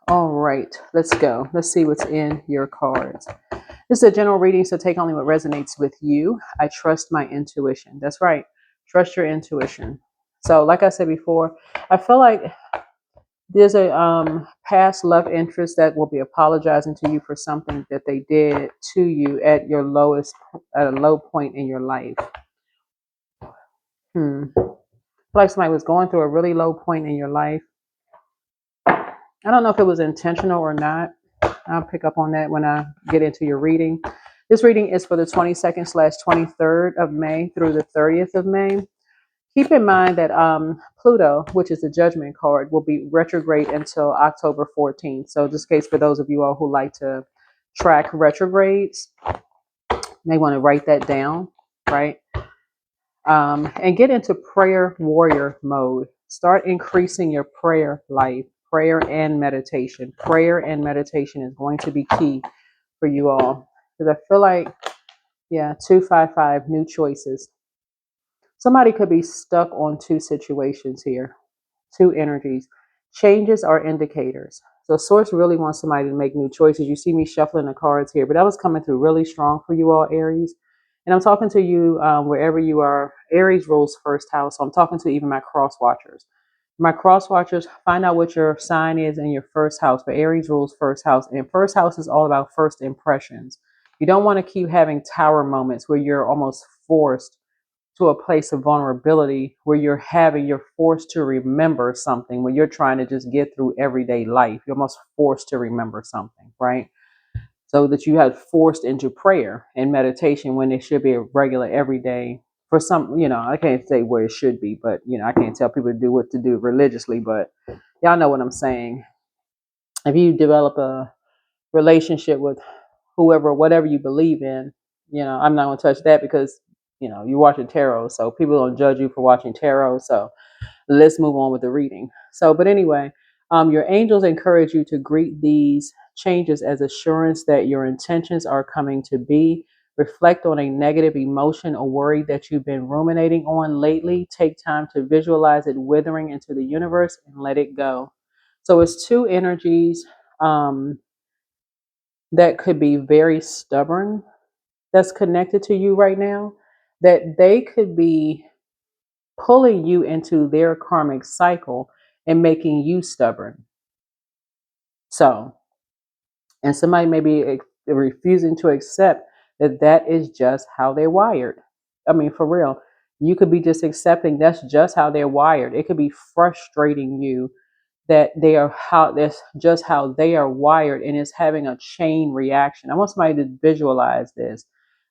All right, let's go. Let's see what's in your cards. This is a general reading, so take only what resonates with you. I trust my intuition. That's right. Trust your intuition. So, like I said before, I feel like there's a past love interest that will be apologizing to you for something that they did to you at your lowest, at a low point in your life. Like somebody was going through a really low point in your life. I don't know if it was intentional or not. I'll pick up on that when I get into your reading. This reading is for the 22nd/23rd of May through the 30th of May. Keep in mind that Pluto, which is the judgment card, will be retrograde until October 14th. So just in case for those of you all who like to track retrogrades, may want to write that down, right? And get into prayer warrior mode. Start increasing your prayer life, prayer and meditation. Prayer and meditation is going to be key for you all. Because I feel like, yeah, 255, new choices. Somebody could be stuck on two situations here, two energies. Changes are indicators. So Source really wants somebody to make new choices. You see me shuffling the cards here, but that was coming through really strong for you all, Aries. And I'm talking to you wherever you are. Aries rules first house. So I'm talking to even my cross watchers. My cross watchers, find out what your sign is in your first house. But Aries rules first house. And first house is all about first impressions. You don't want to keep having tower moments where you're almost forced to a place of vulnerability where you're forced to remember something when you're trying to just get through everyday life. You're almost forced to remember something, right? So that you have forced into prayer and meditation when it should be a regular everyday for some, I can't say where it should be, but I can't tell people to do what to do religiously, but y'all know what I'm saying. If you develop a relationship with whoever, whatever you believe in, I'm not going to touch that because, you're watching tarot. So people don't judge you for watching tarot. So let's move on with the reading. So, but anyway, your angels encourage you to greet these changes as assurance that your intentions are coming to be. Reflect on a negative emotion or worry that you've been ruminating on lately. Take time to visualize it withering into the universe and let it go. So it's two energies. That could be very stubborn that's connected to you right now, that they could be pulling you into their karmic cycle and making you stubborn. So, and somebody may be refusing to accept that that is just how they're wired. I mean, for real, you could be just accepting that's just how they're wired. It could be frustrating you that that's just how they are wired, and it's having a chain reaction. I want somebody to visualize this.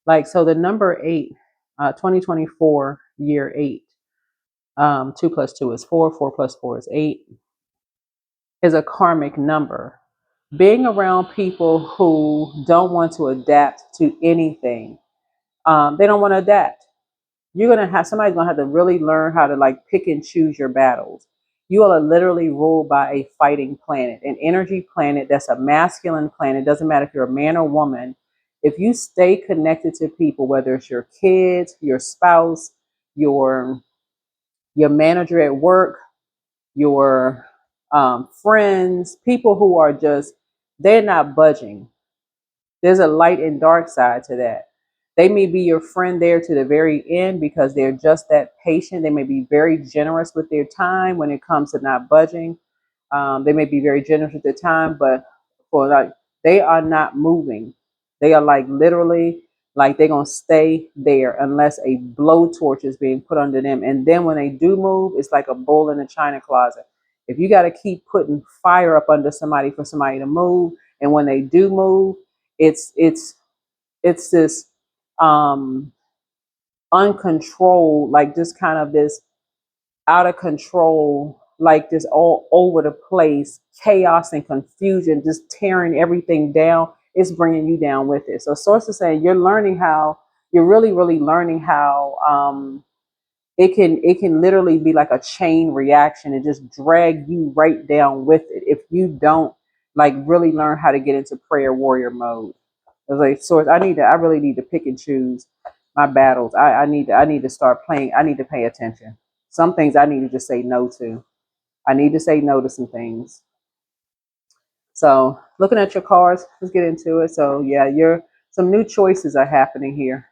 Like, so the number 8, 2024 year 8, 2 plus 2 is 4, 4 plus 4 is 8, is a karmic number. Being around people who don't want to adapt to anything, they don't want to adapt. Somebody's gonna have to really learn how to like pick and choose your battles. You are literally ruled by a fighting planet, an energy planet that's a masculine planet. Doesn't matter if you're a man or woman. If you stay connected to people, whether it's your kids, your spouse, your your manager at work, your friends, people who are just, they're not budging. There's a light and dark side to that. They may be your friend there to the very end because they're just that patient. They may be very generous with their time when it comes to not budging. They may be very generous with their time, but for like, they are not moving. They are like literally like they're gonna stay there unless a blowtorch is being put under them. And then when they do move, it's like a bull in a china closet. If you got to keep putting fire up under somebody for somebody to move, and when they do move, it's this um uncontrolled, like just kind of this out of control, like this all over the place chaos and confusion, just tearing everything down. It's bringing you down with it. So Source is saying you're really learning how it can literally be like a chain reaction and just drag you right down with it if you don't like really learn how to get into prayer warrior mode. I was like, Source, I really need to pick and choose my battles. I need to start playing. I need to pay attention. Some things I need to just say no to. I need to say no to some things. So looking at your cards, let's get into it. So yeah, some new choices are happening here.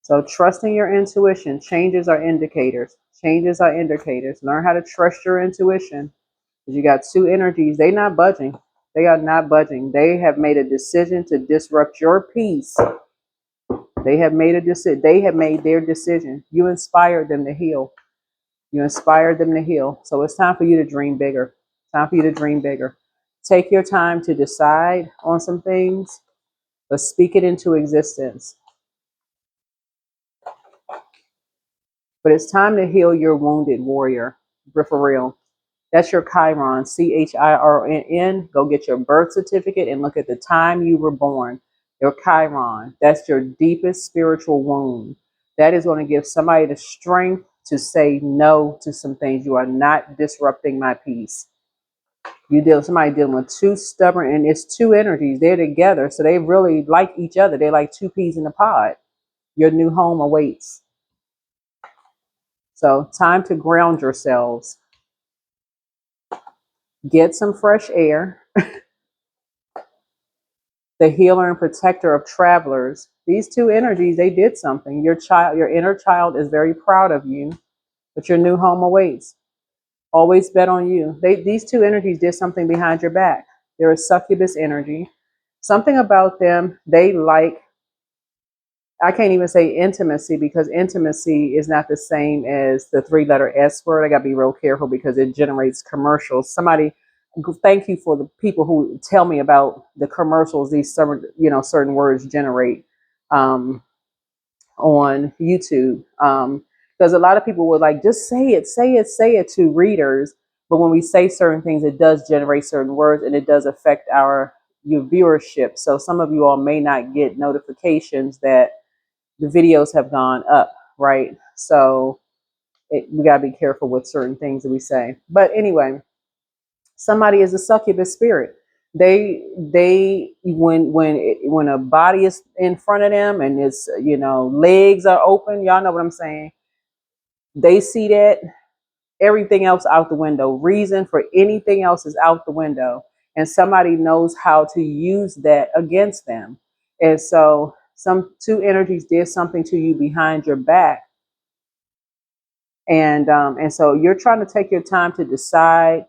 So trusting your intuition, changes are indicators. Changes are indicators. Learn how to trust your intuition. Because you got two energies. They not budging. They are not budging. They have made a decision to disrupt your peace. They have made a decision. They have made their decision. You inspired them to heal. You inspired them to heal. So it's time for you to dream bigger. Time for you to dream bigger. Take your time to decide on some things, but speak it into existence. But it's time to heal your wounded warrior. For real. That's your Chiron, Chirn. Go get your birth certificate and look at the time you were born. Your Chiron. That's your deepest spiritual wound. That is going to give somebody the strength to say no to some things. You are not disrupting my peace. Somebody dealing with two stubborn, and it's two energies. They're together, so they really like each other. They're like two peas in a pod. Your new home awaits. So time to ground yourselves. Get some fresh air. The healer and protector of travelers. These two energies, they did something. Your inner child is very proud of you, but your new home awaits. Always bet on you. These two energies did something behind your back. They're a succubus energy. Something about them, they like, I can't even say intimacy, because intimacy is not the same as the three-letter S word. I got to be real careful because it generates commercials. Somebody, thank you for the people who tell me about the commercials these certain words generate on YouTube. Because a lot of people would like, just say it to readers. But when we say certain things, it does generate certain words, and it does affect your viewership. So some of you all may not get notifications that the videos have gone up, right? So we gotta be careful with certain things that we say. But anyway, somebody is a succubus spirit. When a body is in front of them and it's legs are open, y'all know what I'm saying. They see that everything else out the window. Reason for anything else is out the window, and somebody knows how to use that against them. And so some two energies did something to you behind your back. And so you're trying to take your time to decide,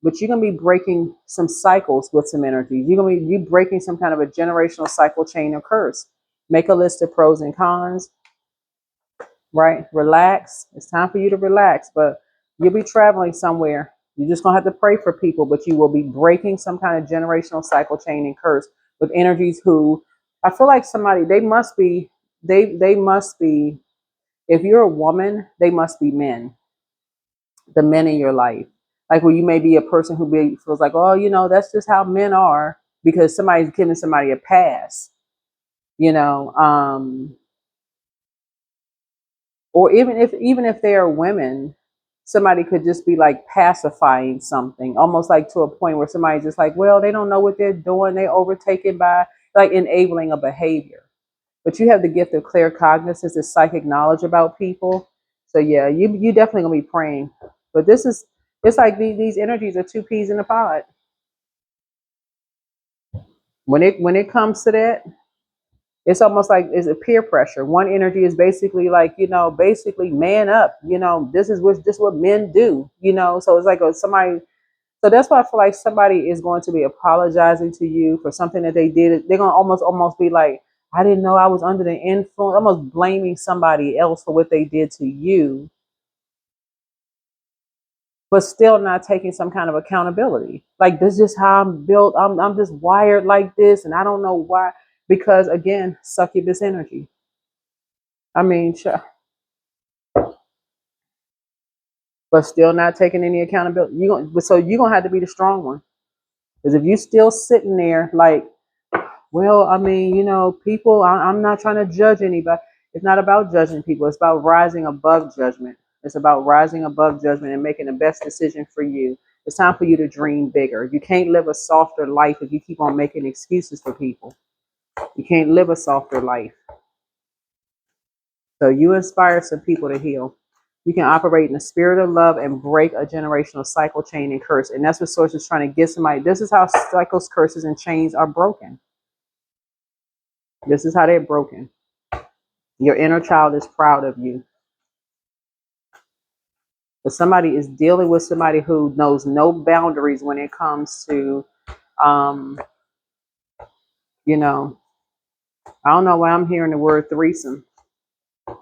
but you're gonna be breaking some cycles with some energies. You breaking some kind of a generational cycle, chain, or curse. Make a list of pros and cons. Right, relax. It's time for you to relax, but you'll be traveling somewhere. You're just gonna have to pray for people, but you will be breaking some kind of generational cycle, chain, and curse with energies who I feel like they must be. If you're a woman, they must be men, the men in your life. Like, where you may be a person who feels like, oh, that's just how men are, because somebody's giving somebody a pass, you know. Or even if they are women, somebody could just be like pacifying something, almost like to a point where somebody's just like, well, they don't know what they're doing. They overtaken by, like, enabling a behavior. But you have the gift of clear cognizance, this psychic knowledge about people. So yeah, you definitely gonna be praying. But it's like these energies are two peas in a pod. When it comes to that, it's almost like it's a peer pressure. One energy is basically like, basically man up. This is what men do. So it's like somebody. So that's why I feel like somebody is going to be apologizing to you for something that they did. They're gonna almost be like, I didn't know I was under the influence. Almost blaming somebody else for what they did to you, but still not taking some kind of accountability. Like, this is just how I'm built. I'm just wired like this, and I don't know why. Because again, succubus energy. I mean, sure, but still not taking any accountability. So you're gonna have to be the strong one. Because if you still sitting there like, well, I mean, people. I'm not trying to judge anybody. It's not about judging people. It's about rising above judgment. It's about rising above judgment and making the best decision for you. It's time for you to dream bigger. You can't live a softer life if you keep on making excuses for people. You can't live a softer life. So you inspire some people to heal. You can operate in the spirit of love and break a generational cycle, chain, and curse. And that's what Source is trying to get somebody. This is how cycles, curses, and chains are broken. This is how they're broken. Your inner child is proud of you. But somebody is dealing with somebody who knows no boundaries when it comes to, um, you know, I don't know why I'm hearing the word threesome. I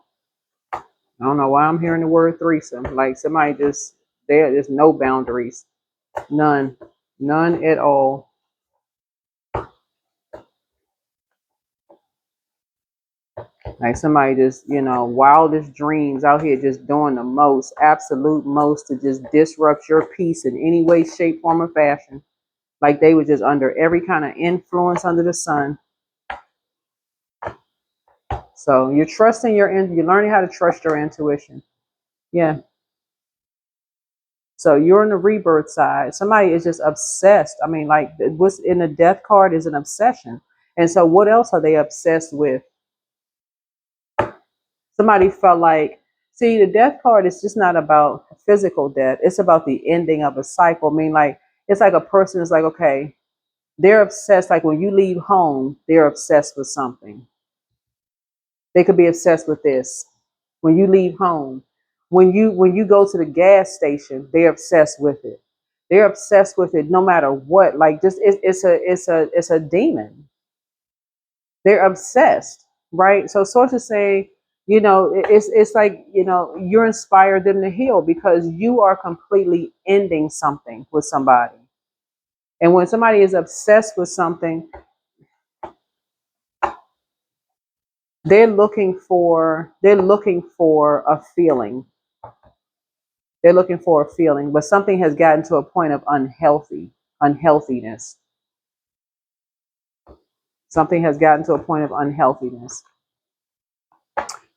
don't know why I'm hearing the word threesome. Like somebody just, there's no boundaries. None. None at all. Like somebody just, wildest dreams out here just doing the most, absolute most to just disrupt your peace in any way, shape, form, or fashion. Like they were just under every kind of influence under the sun. So you're trusting you're learning how to trust your intuition. Yeah. So you're on the rebirth side. Somebody is just obsessed. I mean, like what's in the death card is an obsession. And so what else are they obsessed with? Somebody felt like, see, the death card is just not about physical death. It's about the ending of a cycle. I mean, like, it's like a person is like, okay, they're obsessed. Like when you leave home, they're obsessed with something. They could be obsessed with this. When you leave home, when you go to the gas station, they're obsessed with it. They're obsessed with it no matter what. Like just it's a demon. They're obsessed, right? So sources say, it's like, you're inspired them to heal because you are completely ending something with somebody. And when somebody is obsessed with something, they're looking for a feeling. They're looking for a feeling, but something has gotten to a point of unhealthiness. Something has gotten to a point of unhealthiness.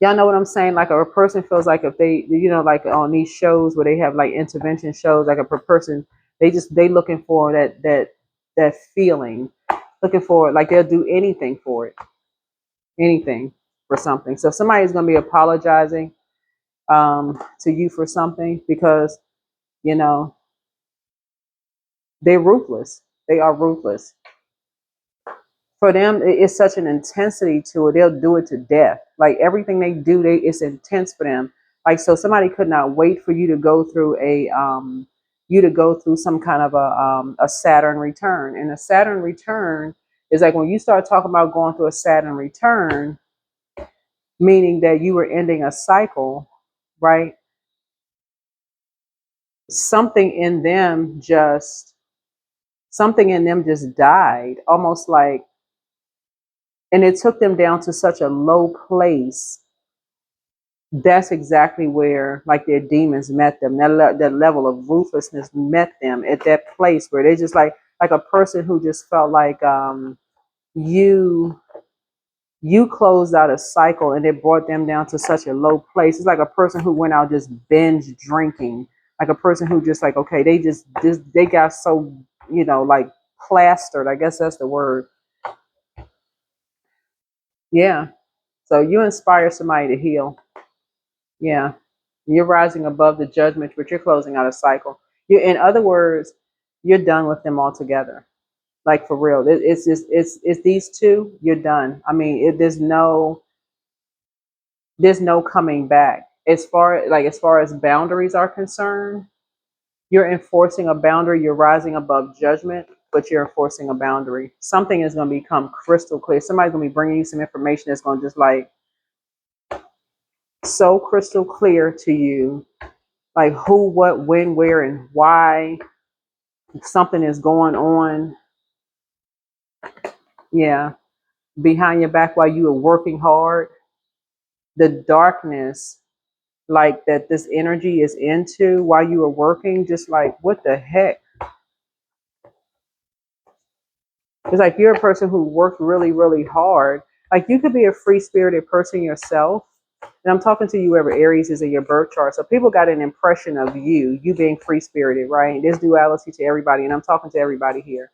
Y'all know what I'm saying? Like a person feels like if they, like on these shows where they have like intervention shows, like a person, they looking for that feeling, looking for like they'll do anything for it, anything for something. So somebody's gonna be apologizing to you for something because you know they're ruthless. They are ruthless. For them, it's such an intensity to it. They'll do it to death. Like everything they do, it's intense for them. Like so, somebody could not wait for you to go through some kind of a Saturn return. And a Saturn return is like when you start talking about going through a Saturn return, meaning that you were ending a cycle, right? Something in them just died, almost like, and it took them down to such a low place. That's exactly where like their demons met them. That level of ruthlessness met them at that place where they just like a person who just felt like you closed out a cycle and it brought them down to such a low place. It's like a person who went out just binge drinking, like a person who just like, okay, they got so, like plastered, I guess that's the word. Yeah. So you inspire somebody to heal. Yeah. You're rising above the judgment, but you're closing out a cycle. In other words, you're done with them altogether. Like for real. It's just it's these two, you're done. I mean, there's no coming back. As far as boundaries are concerned, you're enforcing a boundary, you're rising above judgment, but you're enforcing a boundary. Something is going to become crystal clear. Somebody's going to be bringing you some information that's going to just like so crystal clear to you, like who, what, when, where, and why something is going on. Yeah, behind your back while you were working hard. The darkness, like that this energy is into while you were working, just like what the heck. It's like you're a person who worked really, really hard. Like you could be a free spirited person yourself. And I'm talking to you whoever Aries is in your birth chart. So people got an impression of you being free spirited, right? There's duality to everybody. And I'm talking to everybody here.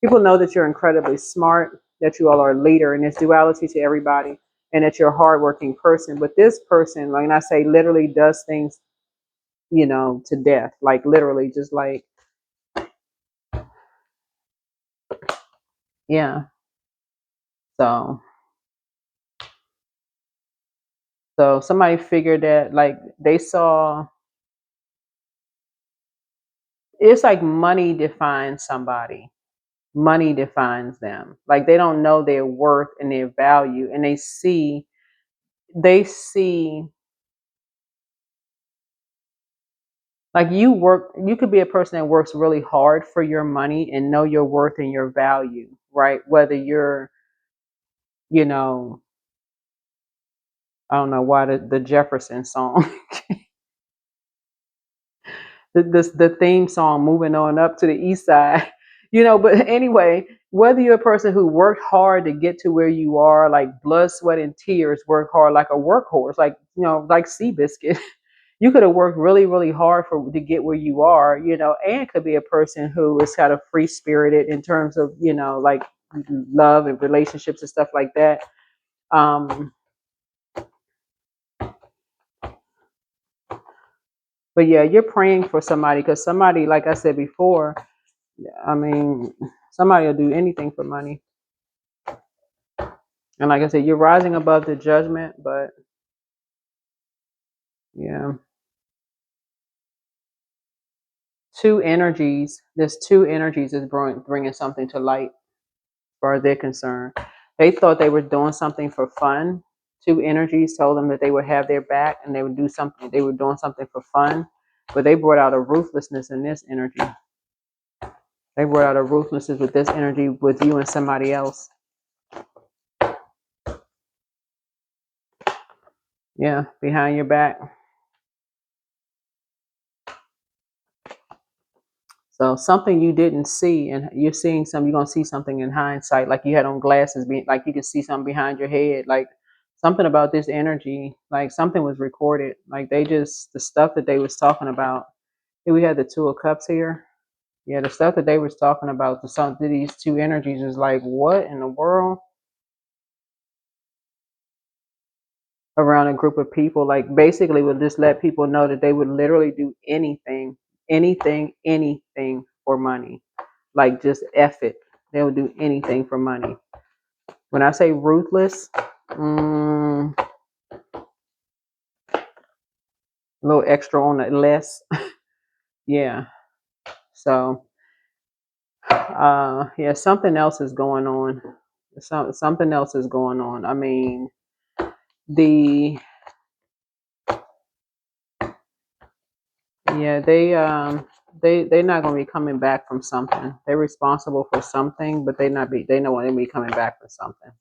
People know that you're incredibly smart, that you all are a leader, and there's duality to everybody. and that you're a hardworking person. But this person, like I say, literally does things, to death, like literally, just like, yeah. So, so somebody figured that, like, they saw, it's like money defines somebody. Money defines them. Like they don't know their worth and their value, and they see like you could be a person that works really hard for your money and know your worth and your value, right? Whether you're, you know, I don't know why the Jefferson song, the theme song, moving on up to the east side, but anyway, whether you're a person who worked hard to get to where you are, like blood, sweat, and tears, work hard like a workhorse, like, like Seabiscuit. You could have worked really, really hard to get where you are, and could be a person who is kind of free spirited in terms of, like love and relationships and stuff like that. Um, but yeah, you're praying for somebody, because somebody, like I said before, I mean, somebody will do anything for money. And like I said, you're rising above the judgment, but yeah. There's two energies is bringing something to light, as far as they're concerned. They thought they were doing something for fun. Two energies told them that they would have their back and they would do something. They were doing something for fun, but they brought out a ruthlessness in this energy. They brought out a ruthlessness with this energy with you and somebody else. Yeah, behind your back. So something you didn't see, and you're seeing something. You're gonna see something in hindsight, like you had on glasses, like you can see something behind your head, like something about this energy, like something was recorded. Like the stuff that they was talking about. Here we had the Two of Cups here. Yeah, the stuff that they was talking about, these two energies is like, what in the world? Around a group of people, like basically would just let people know that they would literally do anything, anything for money. Like just F it. They would do anything for money. When I say ruthless, a little extra on the less. Yeah. So, yeah, something else is going on. Something else is going on. I mean, the yeah, they're not going to be coming back from something. They're responsible for something, but they know when they be coming back for something.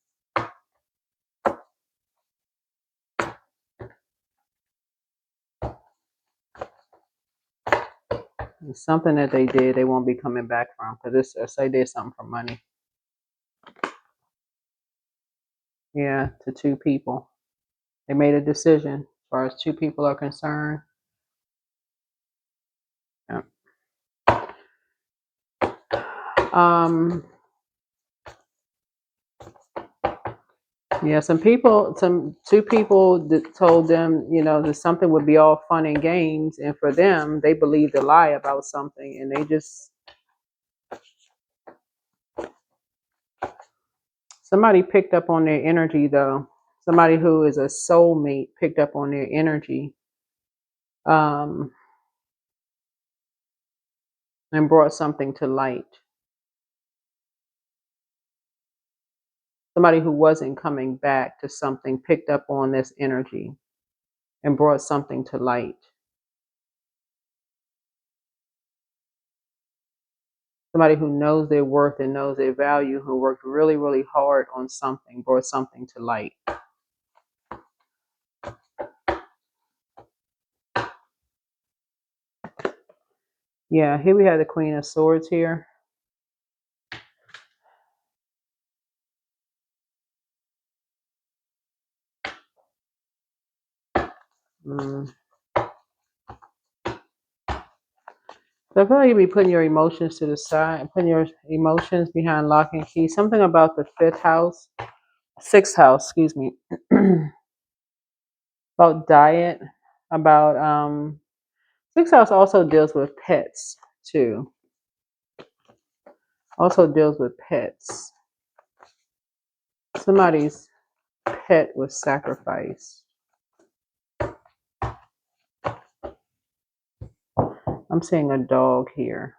It's something that they did, they won't be coming back from, because they did something for money. Yeah, to two people. They made a decision as far as two people are concerned. Yeah. Um, yeah, two people that told them, that something would be all fun and games, and for them, they believed a lie about something, and somebody picked up on their energy though. Somebody who is a soulmate picked up on their energy, um, and brought something to light. Somebody who wasn't coming back to something picked up on this energy and brought something to light. Somebody who knows their worth and knows their value, who worked really, really hard on something, brought something to light. Yeah, here we have the Queen of Swords here. So I feel like you'd be putting your emotions to the side, putting your emotions behind lock and key. Something about the fifth house. Sixth house, excuse me. About diet, about sixth house also deals with pets too. Also deals with pets. Somebody's pet was sacrificed. I'm seeing a dog here.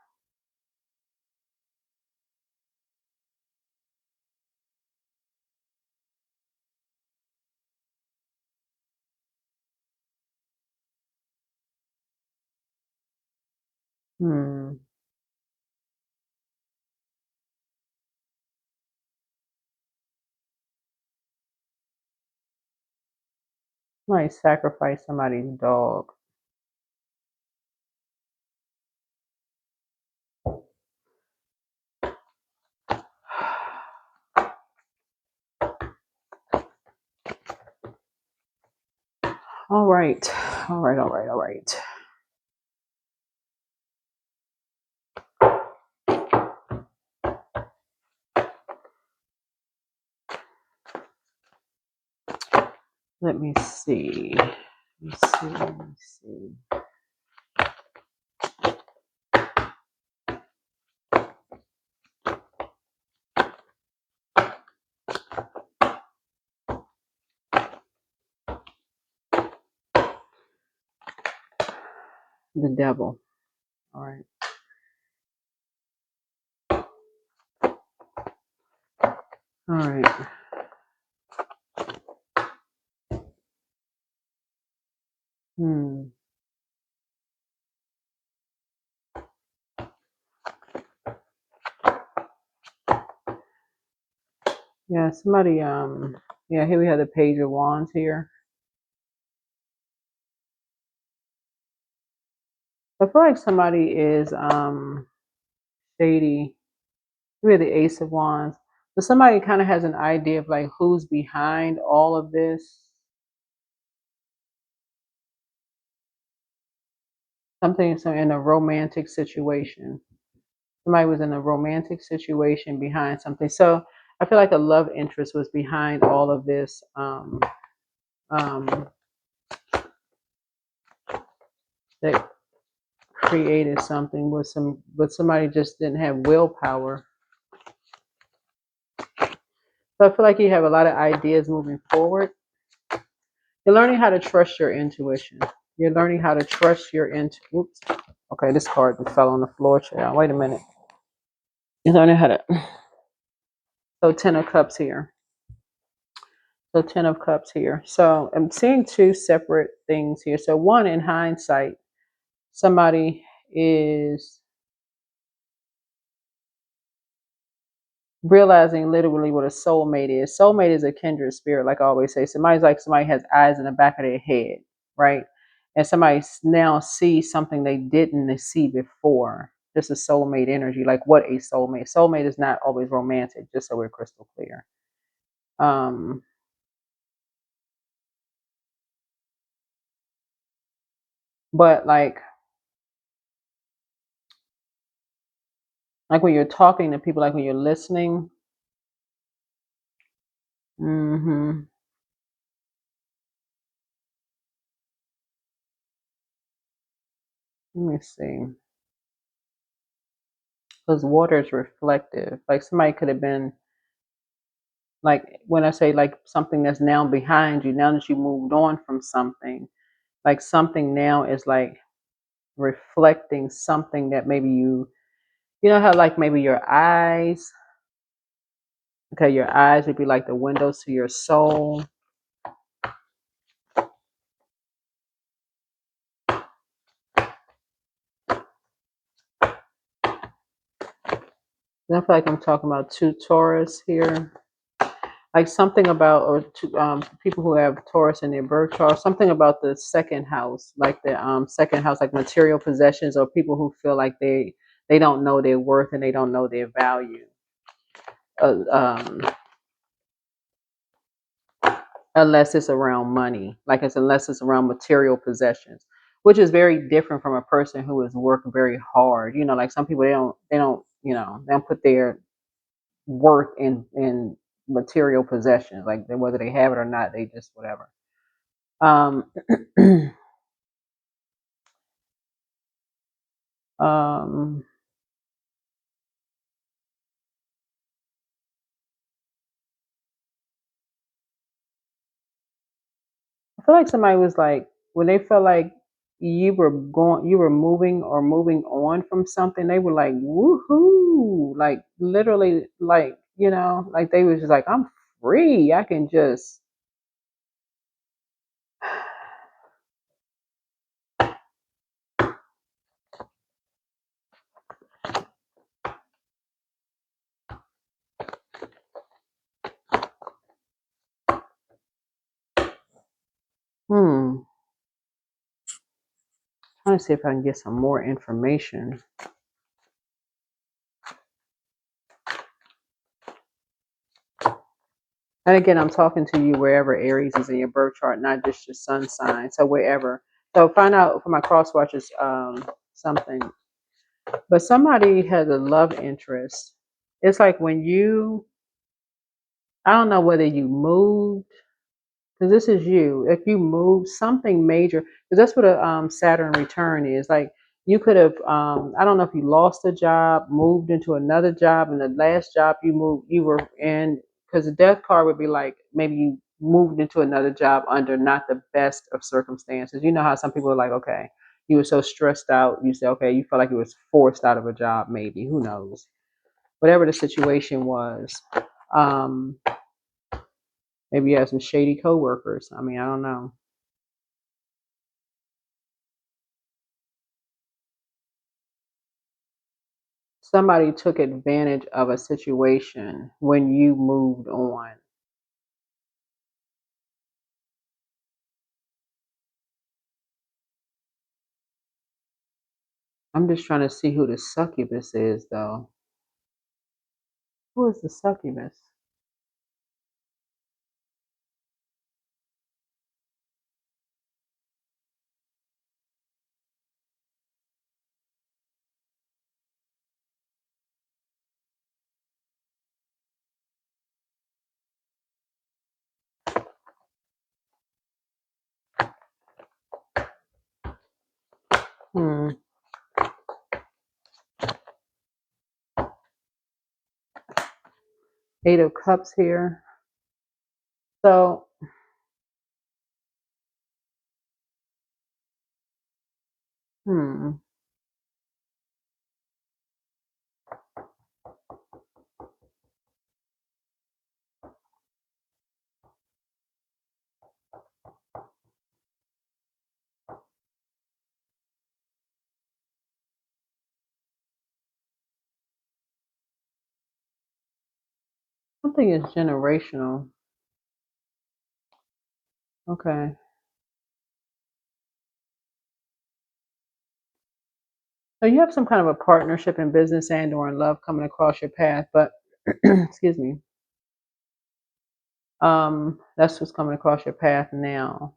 Hmm. Might sacrifice somebody's dog. All right. All right. All right. All right. Let me see. Let me see. Let me see. The devil. All right. All right. Hmm. Yeah, somebody yeah, here we have the page of wands here. I feel like somebody is shady. We have the ace of wands. But somebody kind of has an idea of like who's behind all of this. Something so in a romantic situation. Somebody was in a romantic situation behind something. So I feel like a love interest was behind all of this. Um, that created something with but somebody just didn't have willpower. So I feel like you have a lot of ideas moving forward. You're learning how to trust your intuition. You're learning how to trust your Oops. Okay, this card just fell on the floor, child. Wait a minute. You're learning how to. So Ten of Cups here. So Ten of Cups here. So I'm seeing two separate things here. So one, in hindsight, somebody is realizing literally what a soulmate is. Soulmate is a kindred spirit, like I always say. Somebody's like somebody has eyes in the back of their head, right? And somebody now sees something they didn't see before. This is soulmate energy, like what a soulmate. Soulmate is not always romantic, just so we're crystal clear. Um, but like when you're talking to people, like when you're listening. Hmm. Let me see. Because water is reflective. Like somebody could have been like when I say like something that's now behind you, now that you moved on from something, like something now is like reflecting something that maybe you know how like maybe your eyes, okay, your eyes would be like the windows to your soul. I feel like I'm talking about two Taurus here. Like something about, or to, people who have Taurus in their birth chart, something about the second house, like the second house, like material possessions, or people who feel like they don't know their worth and they don't know their value, uh, um, unless it's around money, like it's unless it's around material possessions, which is very different from a person who is working very hard. You know, like some people they don't they don't put their worth in material possessions, like whether they have it or not, they just whatever. Um, um, I feel like somebody was like when they felt like you were moving or moving on from something, they were like, woohoo, like literally, like like they was just like, I'm free, I can just. Hmm. Trying to see if I can get some more information. And again, I'm talking to you wherever Aries is in your birth chart, not just your sun sign. So wherever. So find out for my cross watchers something. But somebody has a love interest. It's like when I don't know whether you moved, because this is you. If you move something major, because that's what a Saturn return is. Like you could have, I don't know if you lost a job, moved into another job, and the last job you were in, because the death card would be like maybe you moved into another job under not the best of circumstances. You know how some people are like, okay, you were so stressed out, you say, okay, you felt like you was forced out of a job, maybe, who knows, whatever the situation was. Um, Maybe you have some shady coworkers. I mean, I don't know. Somebody took advantage of a situation when you moved on. I'm just trying to see who the succubus is, though. Who is the succubus? Hmm. Eight of Cups here. So, hmm. Something is generational. Okay. So you have some kind of a partnership in business and or in love coming across your path, but excuse me. That's what's coming across your path now.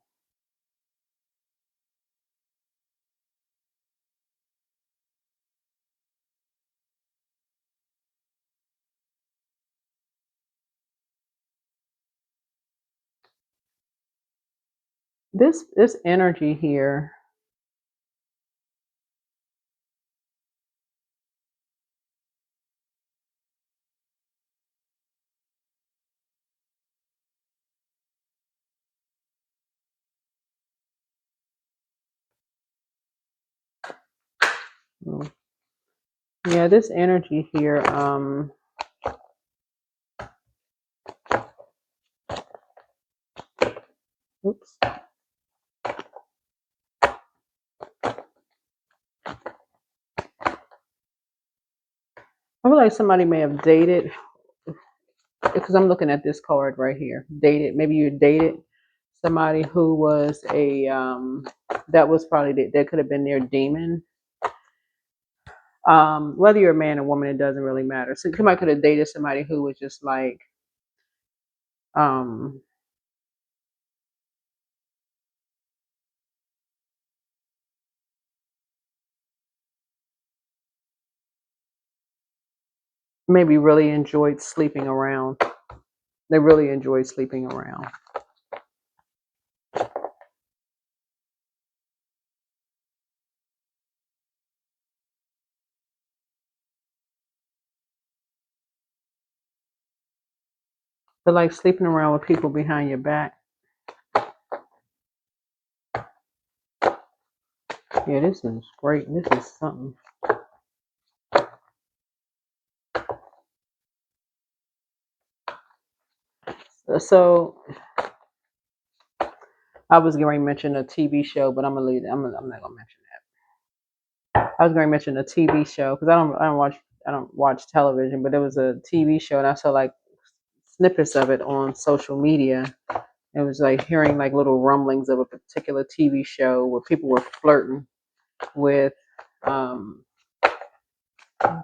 This energy here. Hmm, yeah, this energy here. Oops. I feel like somebody may have dated because I'm looking at this card right here. Dated, maybe you dated somebody who was a that was probably that could have been their demon. Whether you're a man or woman, it doesn't really matter. So somebody could have dated somebody who was just like um maybe really enjoyed sleeping around. They really enjoy sleeping around. They like sleeping around with people behind your back. Yeah, this is great. This is something. So I was going to mention a TV show, but I'm gonna leave it. I'm not gonna mention that. I was going to mention a TV show because I don't watch television, but there was a TV show and I saw like snippets of it on social media. It was like hearing like little rumblings of a particular TV show where people were flirting with um,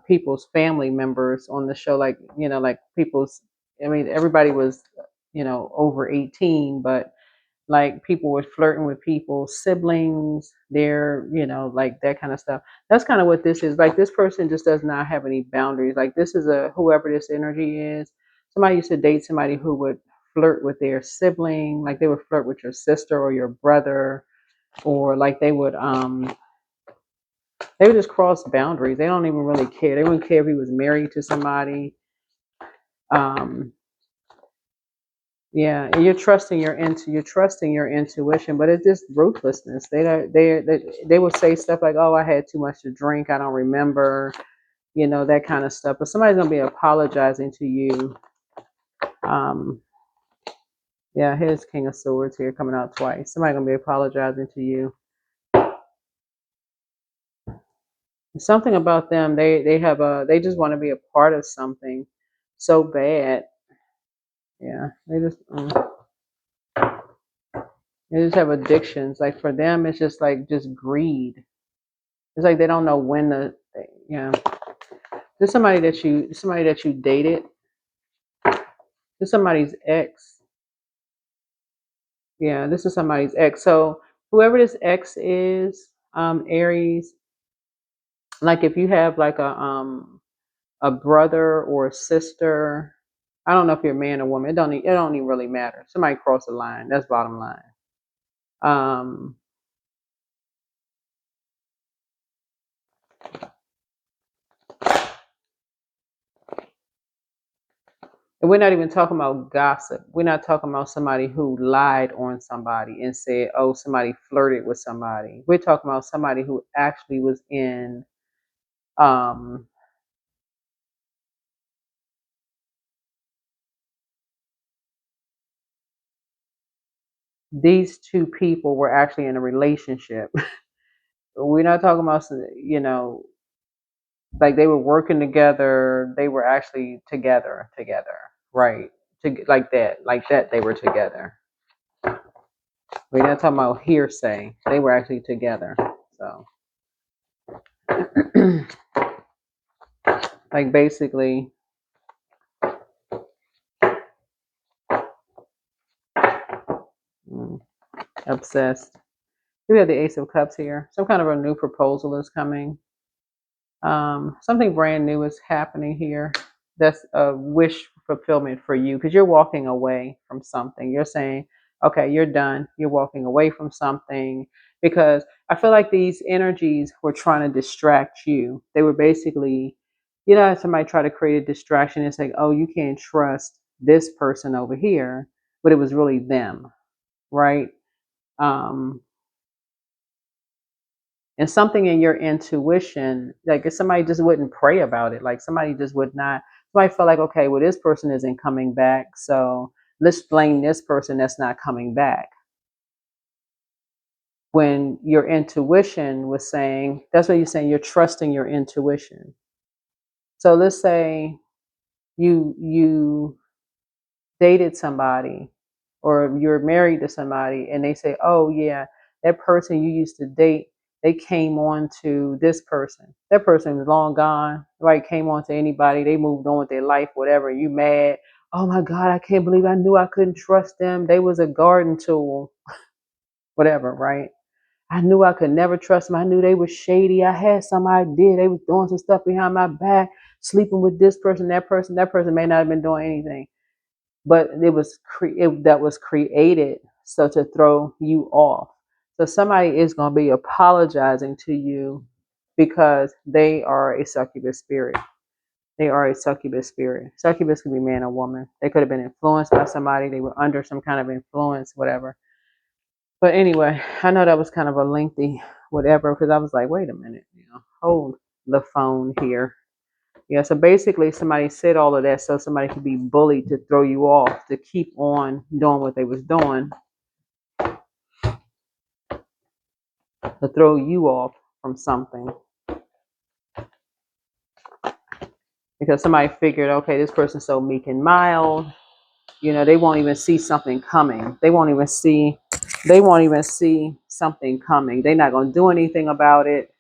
people's family members on the show. Like, like people's, I mean, everybody was, over 18, but like people were flirting with people's siblings, their, like that kind of stuff. That's kind of what this is. Like this person just does not have any boundaries. Like this is whoever this energy is. Somebody used to date somebody who would flirt with their sibling, like they would flirt with your sister or your brother, or like they would just cross boundaries. They don't even really care. They wouldn't care if he was married to somebody. Um, Yeah, and you're trusting your intuition, but it's just ruthlessness. They will say stuff like, "Oh, I had too much to drink. I don't remember," that kind of stuff. But somebody's gonna be apologizing to you. Um, yeah, here's King of Swords here coming out twice. Somebody's gonna be apologizing to you. Something about them. They just want to be a part of something so bad. Yeah, they just have addictions. Like for them, it's just like just greed. It's like they don't know when to. Yeah. There's somebody that you dated. This somebody's ex. Yeah, this is somebody's ex. So whoever this ex is, Aries, like if you have like a brother or a sister, I don't know if you're a man or woman. It don't even really matter. Somebody crossed the line. That's bottom line. Um, and we're not even talking about gossip. We're not talking about somebody who lied on somebody and said, "Oh, somebody flirted with somebody." We're talking about somebody who actually was in um these two people were actually in a relationship. We're not talking about, like they were working together. They were actually together, right? Like that, they were together. We're not talking about hearsay. They were actually together. So, like basically, mm, obsessed. We have the Ace of Cups here. Some kind of a new proposal is coming. Something brand new is happening here. That's a wish fulfillment for you because you're walking away from something. You're saying, okay, you're done. You're walking away from something because I feel like these energies were trying to distract you. They were basically, somebody try to create a distraction and say, oh, you can't trust this person over here, but it was really them, right? Um, and something in your intuition, like if somebody just wouldn't pray about it, like somebody just would not, somebody felt like, okay, well, this person isn't coming back, so let's blame this person that's not coming back. When your intuition was saying, that's what you're saying, you're trusting your intuition. So let's say you dated somebody or you're married to somebody and they say, oh yeah, that person you used to date, they came on to this person. That person is long gone, right? Came on to anybody, they moved on with their life, whatever. You mad? Oh my God, I can't believe I knew I couldn't trust them. They was a garden tool, whatever, right? I knew I could never trust them. I knew they were shady. I had some idea they was doing some stuff behind my back, sleeping with this person, that person. That person may not have been doing anything. but that was created so to throw you off. So somebody is going to be apologizing to you because they are a succubus spirit. They are a succubus spirit. Succubus could be man or woman. They could have been influenced by somebody. They were under some kind of influence, whatever. But anyway, I know that was kind of a lengthy whatever because I was like, wait a minute, hold the phone here. Yeah, so basically somebody said all of that so somebody could be bullied to throw you off, to keep on doing what they was doing, to throw you off from something. Because somebody figured, okay, this person's so meek and mild, they won't even see something coming. They won't even see something coming. They're not gonna do anything about it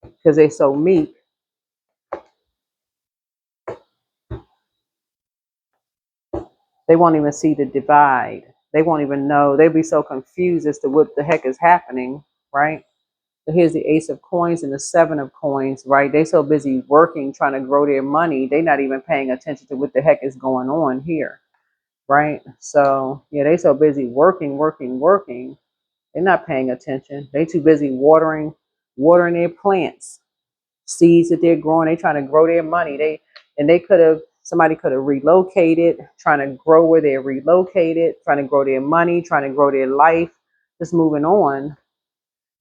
because they're so meek. They won't even see the divide. They won't even know. They'll be so confused as to what the heck is happening, right? So here's the Ace of Coins and the Seven of Coins, right? They so busy working, trying to grow their money, they're not even paying attention to what the heck is going on here, right? So yeah, they so busy working, working, working. They're not paying attention. They too busy watering their plants, seeds that they're growing. They trying to grow their money. Somebody could have relocated, trying to grow where they're relocated, trying to grow their money, trying to grow their life, just moving on.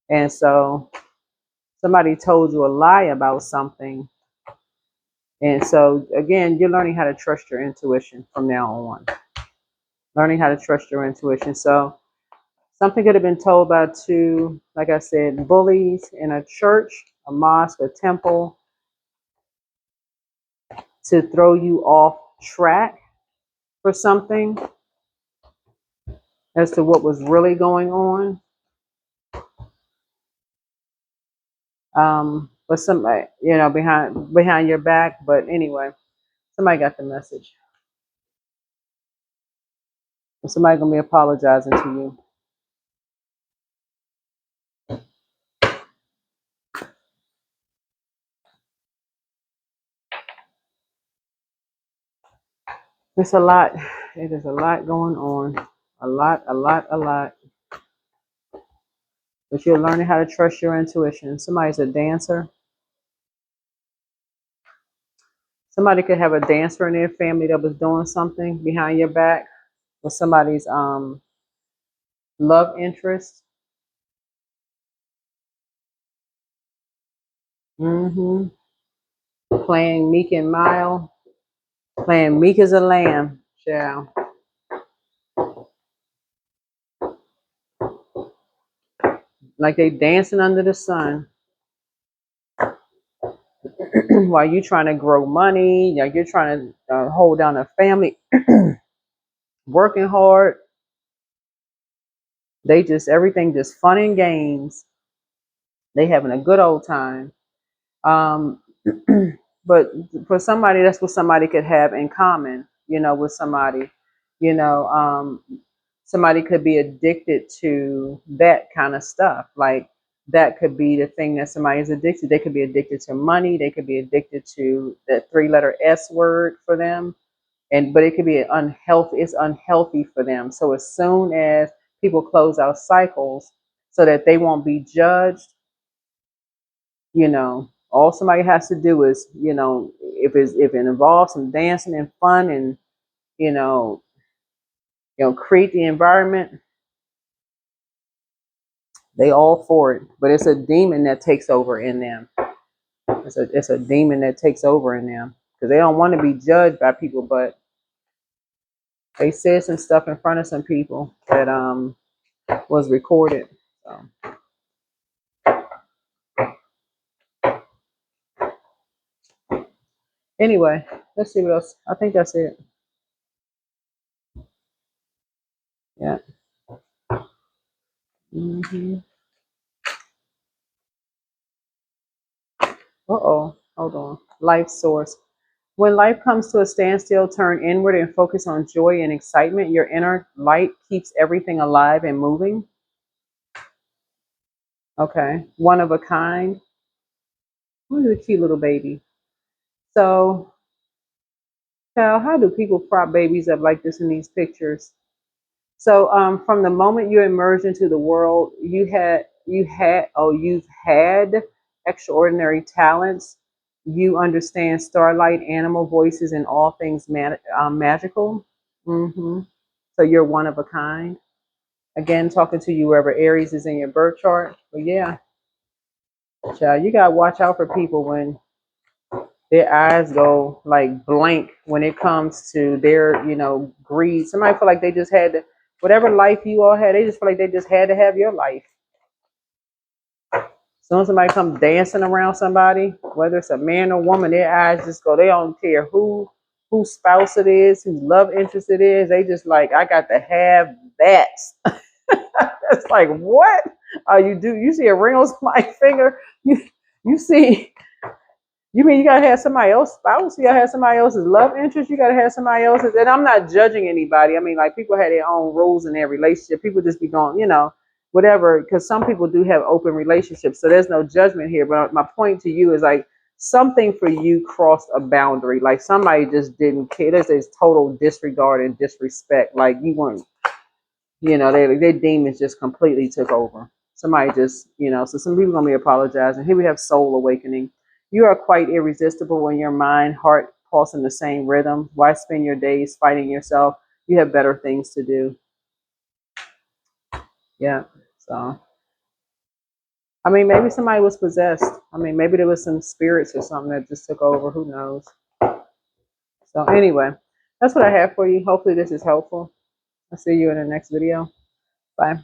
And so somebody told you a lie about something. And so again, you're learning how to trust your intuition from now on. Learning how to trust your intuition. So something could have been told by two, like I said, bullies in a church, a mosque, a temple, to throw you off track for something as to what was really going on. But somebody, behind your back. But anyway, somebody got the message. And somebody gonna be apologizing to you. It's a lot. It is a lot going on. A lot, a lot, a lot. But you're learning how to trust your intuition. Somebody's a dancer. Somebody could have a dancer in their family that was doing something behind your back with somebody's love interest. Mm-hmm. Playing meek and mild. Playing meek as a lamb. Child. Like they dancing under the sun. While you trying to grow money, like you're trying to hold down a family, working hard. Everything just fun and games. They having a good old time. Um, but for somebody, that's what somebody could have in common, with somebody, you know, um, somebody could be addicted to that kind of stuff. Like that could be the thing that somebody is addicted. They could be addicted to money. They could be addicted to that 3-letter S word for them. But it could be unhealthy. It's unhealthy for them. So as soon as people close out cycles so that they won't be judged, all somebody has to do is, if it involves some dancing and fun and, you know, create the environment, they all for it. But it's a demon that takes over in them. It's a demon that takes over in them because they don't want to be judged by people, but they said some stuff in front of some people that was recorded. So anyway, let's see what else. I think that's it. Yeah. Mm-hmm. Uh-oh. Hold on. Life source. When life comes to a standstill, turn inward and focus on joy and excitement. Your inner light keeps everything alive and moving. Okay. One of a kind. What is a cute little baby? So Now, how do people prop babies up like this in these pictures? So, from the moment you emerged into the world, you've had extraordinary talents. You understand starlight, animal voices, and all things magical. So you're one of a kind. Again, talking to you wherever Aries is in your birth chart. But yeah, child, you gotta watch out for people when their eyes go like blank when it comes to their, greed. Somebody feel like they just had to, whatever life you all had, they just feel like they just had to have your life. As soon as somebody comes dancing around somebody, whether it's a man or woman, their eyes just go. They don't care whose spouse it is, whose love interest it is. They just like, I got to have that. It's like, what? You see a ring on somebody's finger? You see You mean you gotta have somebody else's spouse? You gotta have somebody else's love interest? You gotta have somebody else's. And I'm not judging anybody. I mean, like people have their own rules in their relationship. People just be going, whatever. Because some people do have open relationships, so there's no judgment here. But my point to you is like something for you crossed a boundary. Like somebody just didn't care. There's total disregard and disrespect. Like you weren't their demons just completely took over. Somebody just, so some people gonna be apologizing. Here we have soul awakening. You are quite irresistible when your mind, heart pulse in the same rhythm. Why spend your days fighting yourself? You have better things to do. Yeah. So, I mean, maybe somebody was possessed. I mean, maybe there was some spirits or something that just took over. Who knows? So, anyway, that's what I have for you. Hopefully, this is helpful. I'll see you in the next video. Bye.